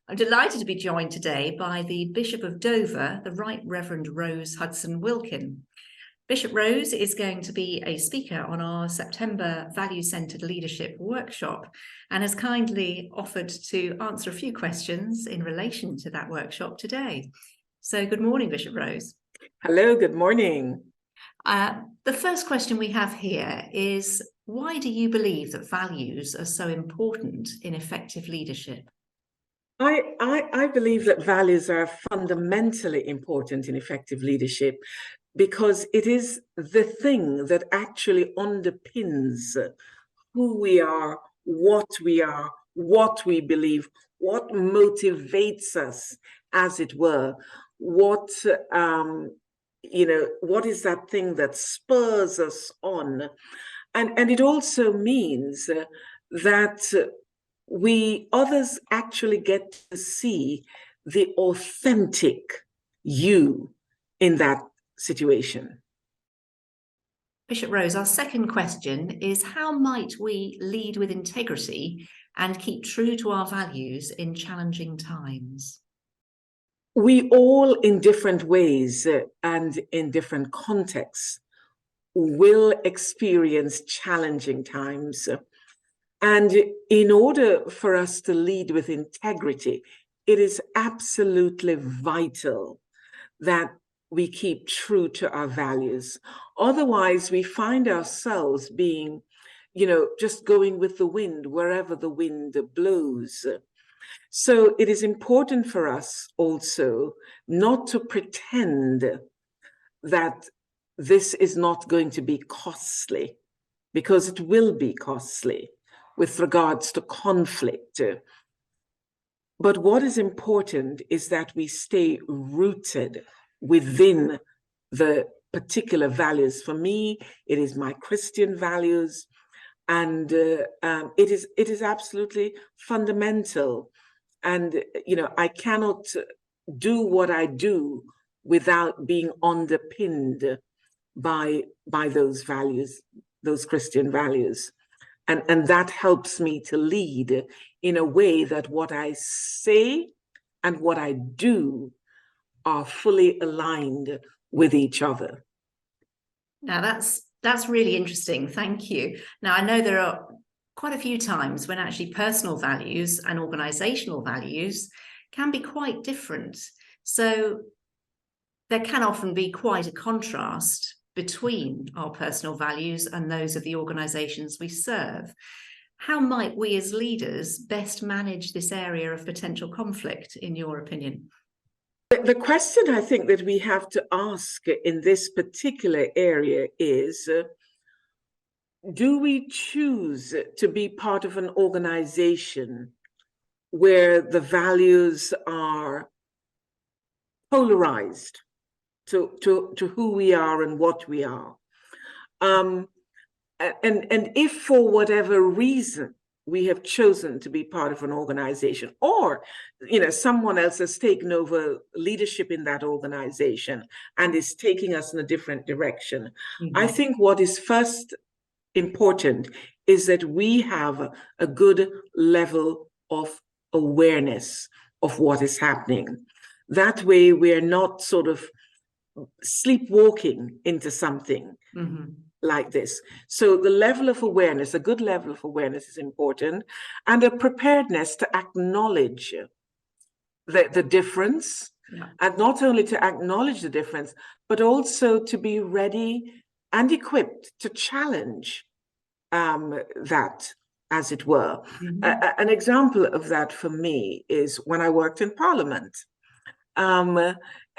I'm delighted to be joined today by the Bishop of Dover, the Right Reverend Rose Hudson-Wilkin. Bishop Rose is going to be a speaker on our September Value-Centred Leadership workshop and has kindly offered to answer a few questions in relation to that workshop today. So good morning, Bishop Rose. Hello, good morning. The first question we have here is, why do you believe that values are so important in effective leadership? I believe that values are fundamentally important in effective leadership because it is the thing that actually underpins who we are, what we believe, what motivates us, as it were, what is that thing that spurs us on. And it also means that others actually get to see the authentic you in that situation. Bishop Rose, our second question is, how might we lead with integrity and keep true to our values in challenging times? We all, in different ways and in different contexts, will experience challenging times. And in order for us to lead with integrity, it is absolutely vital that we keep true to our values. Otherwise, we find ourselves being, just going with the wind, wherever the wind blows. So it is important for us also not to pretend that this is not going to be costly, because it will be costly with regards to conflict. But what is important is that we stay rooted within the particular values. For me, it is my Christian values, and it is absolutely fundamental. And I cannot do what I do without being underpinned by those values, those Christian values. And that helps me to lead in a way that what I say and what I do are fully aligned with each other. Now that's really interesting. Thank you. Now, I know there are quite a few times when actually personal values and organisational values can be quite different. So there can often be quite a contrast between our personal values and those of the organisations we serve. How might we as leaders best manage this area of potential conflict, in your opinion? The question I think that we have to ask in this particular area is, do we choose to be part of an organisation where the values are polarized to who we are and what we are? And if for whatever reason we have chosen to be part of an organization, or someone else has taken over leadership in that organization and is taking us in a different direction, I think what is first important is that we have a good level of awareness of what is happening. That way we're not sort of sleepwalking into something like this. So the level of awareness, a good level of awareness is important, and a preparedness to acknowledge the difference, and not only to acknowledge the difference, but also to be ready and equipped to challenge that, as it were. An example of that for me is when I worked in Parliament.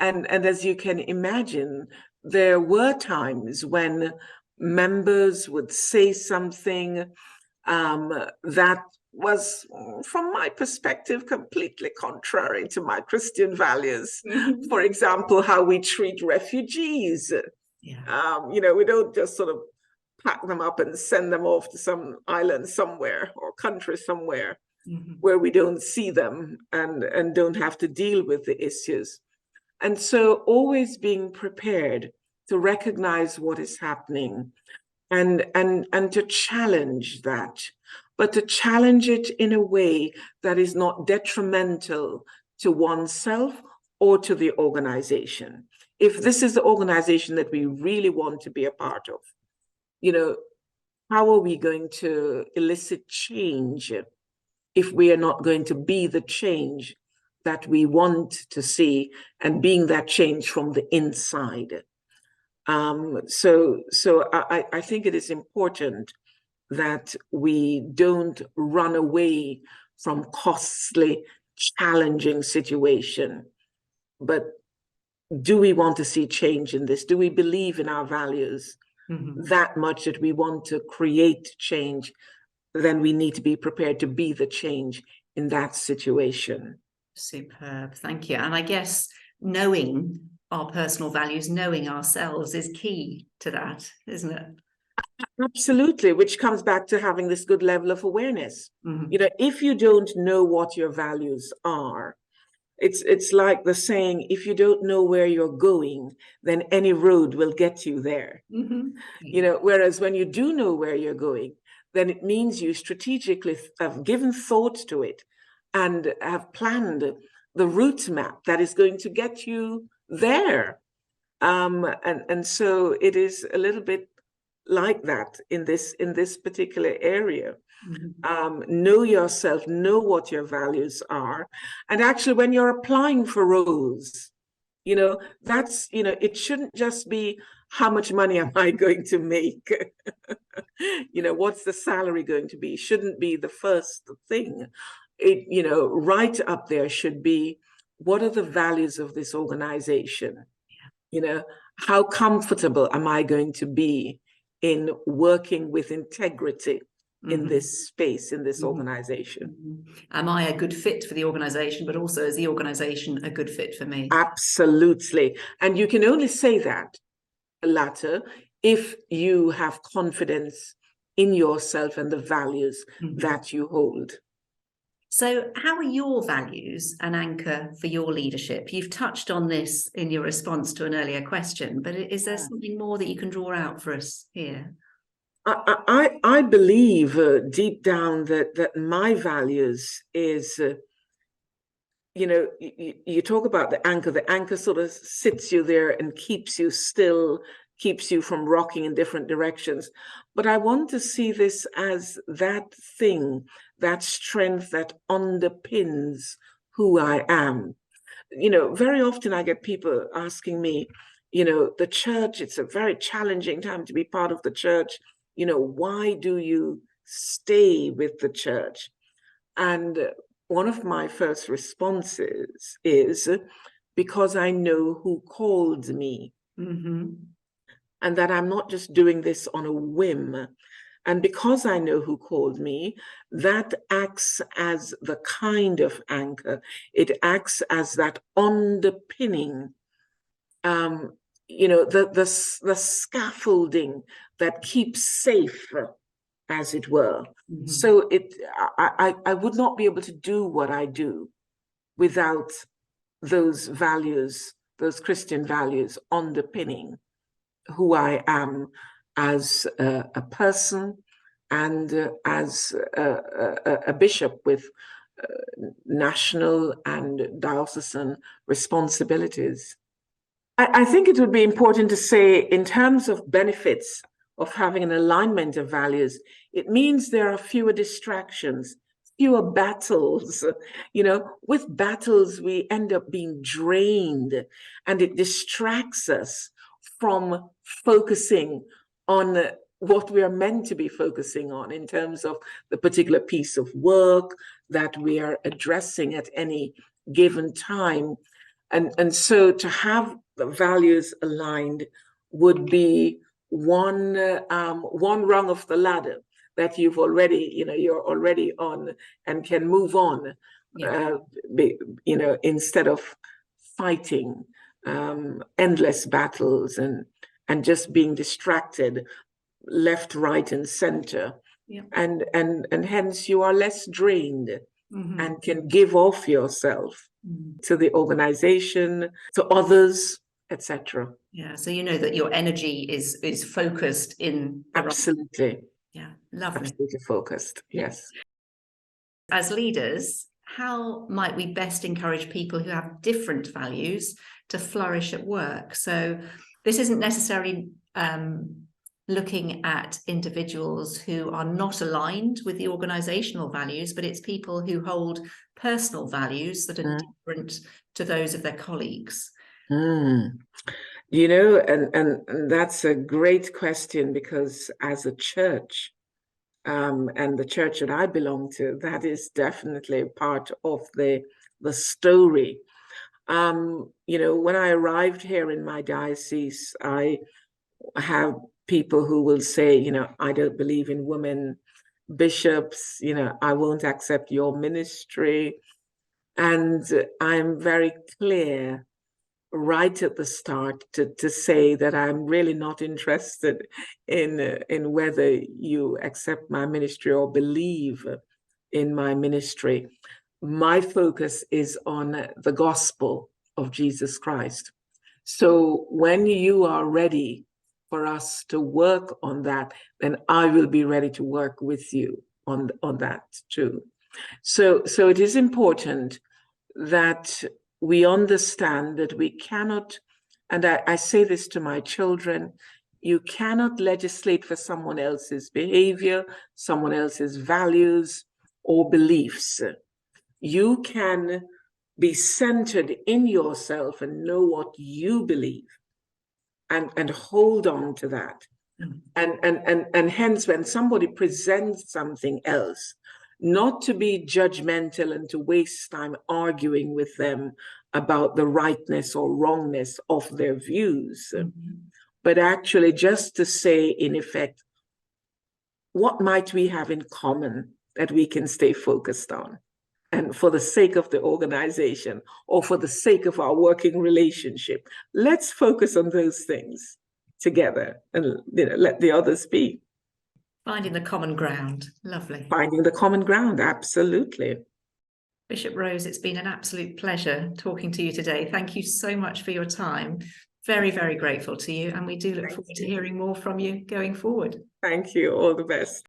And as you can imagine, there were times when members would say something that was, from my perspective, completely contrary to my Christian values. For example, how we treat refugees. We don't just sort of pack them up and send them off to some island somewhere or country somewhere where we don't see them and don't have to deal with the issues. And so always being prepared to recognize what is happening and to challenge that. but to challenge it in a way that is not detrimental to oneself or to the organization. If this is the organization that we really want to be a part of, how are we going to elicit change if we are not going to be the change that we want to see, and being that change from the inside? So I think it is important that we don't run away from costly, challenging situation. But do we want to see change in this? Do we believe in our values that much that we want to create change? Then we need to be prepared to be the change in that situation. Superb, thank you. And I guess knowing our personal values, knowing ourselves is key to that, isn't it? Absolutely, which comes back to having this good level of awareness. If you don't know what your values are, it's like the saying, if you don't know where you're going, then any road will get you there. Whereas when you do know where you're going, then it means you strategically have given thought to it and have planned the route map that is going to get you there. And so it is a little bit like that in this particular area. Know yourself, know what your values are. And actually, when you're applying for roles, that's, it shouldn't just be how much money am I going to make? What's the salary going to be? Shouldn't be the first thing. Right up there should be, what are the values of this organization? How comfortable am I going to be in working with integrity in this space, in this organization? Am I a good fit for the organization, but also is the organization a good fit for me? Absolutely. And you can only say that, the latter, if you have confidence in yourself and the values that you hold. So how are your values an anchor for your leadership? You've touched on this in your response to an earlier question, but is there something more that you can draw out for us here? I believe deep down that my values is, you talk about the anchor. The anchor sort of sits you there and keeps you still, keeps you from rocking in different directions. But I want to see this as that thing, that strength that underpins who I am. Very often I get people asking me, the church, it's a very challenging time to be part of the church. Why do you stay with the church? And one of my first responses is, because I know who called me. And that I'm not just doing this on a whim. And because I know who called me, that acts as the kind of anchor. It acts as that underpinning, the scaffolding that keeps safe, as it were. So I would not be able to do what I do without those values, those Christian values underpinning who I am as a person and as a bishop with national and diocesan responsibilities. I think it would be important to say, in terms of benefits of having an alignment of values, it means there are fewer distractions, fewer battles. With battles, we end up being drained, and it distracts us from focusing on what we are meant to be focusing on in terms of the particular piece of work that we are addressing at any given time. And so to have the values aligned would be one rung of the ladder that you've already, you're already on and can move on, instead of fighting endless battles and just being distracted left, right, and center. And hence you are less drained and can give off yourself to the organization, to others, etc. Yeah, so that your energy is focused in the absolutely Yeah, lovely. Absolutely focused. Yes. As leaders, how might we best encourage people who have different values to flourish at work? So this isn't necessarily looking at individuals who are not aligned with the organisational values, but it's people who hold personal values that are different to those of their colleagues. You know, and that's a great question, because as a church, and the church that I belong to, that is definitely part of the story. You know, when I arrived here in my diocese, I have people who will say, you know, I don't believe in women bishops, you know, I won't accept your ministry. And I'm very clear right at the start to say that I'm really not interested in whether you accept my ministry or believe in my ministry. My focus is on the gospel of Jesus Christ. So when you are ready for us to work on that, then I will be ready to work with you on that too. So it is important that we understand that we cannot, and I say this to my children, you cannot legislate for someone else's behavior, someone else's values or beliefs. You can be centered in yourself and know what you believe and hold on to that. And hence, when somebody presents something else, not to be judgmental and to waste time arguing with them about the rightness or wrongness of their views, but actually just to say, in effect, what might we have in common that we can stay focused on? And for the sake of the organization or for the sake of our working relationship, let's focus on those things together and, you know, let the others be. Finding the common ground. Lovely. Finding the common ground, absolutely. Bishop Rose, it's been an absolute pleasure talking to you today. Thank you so much for your time. Very, very grateful to you. And we do look forward to hearing more from you going forward. Thank you. All the best.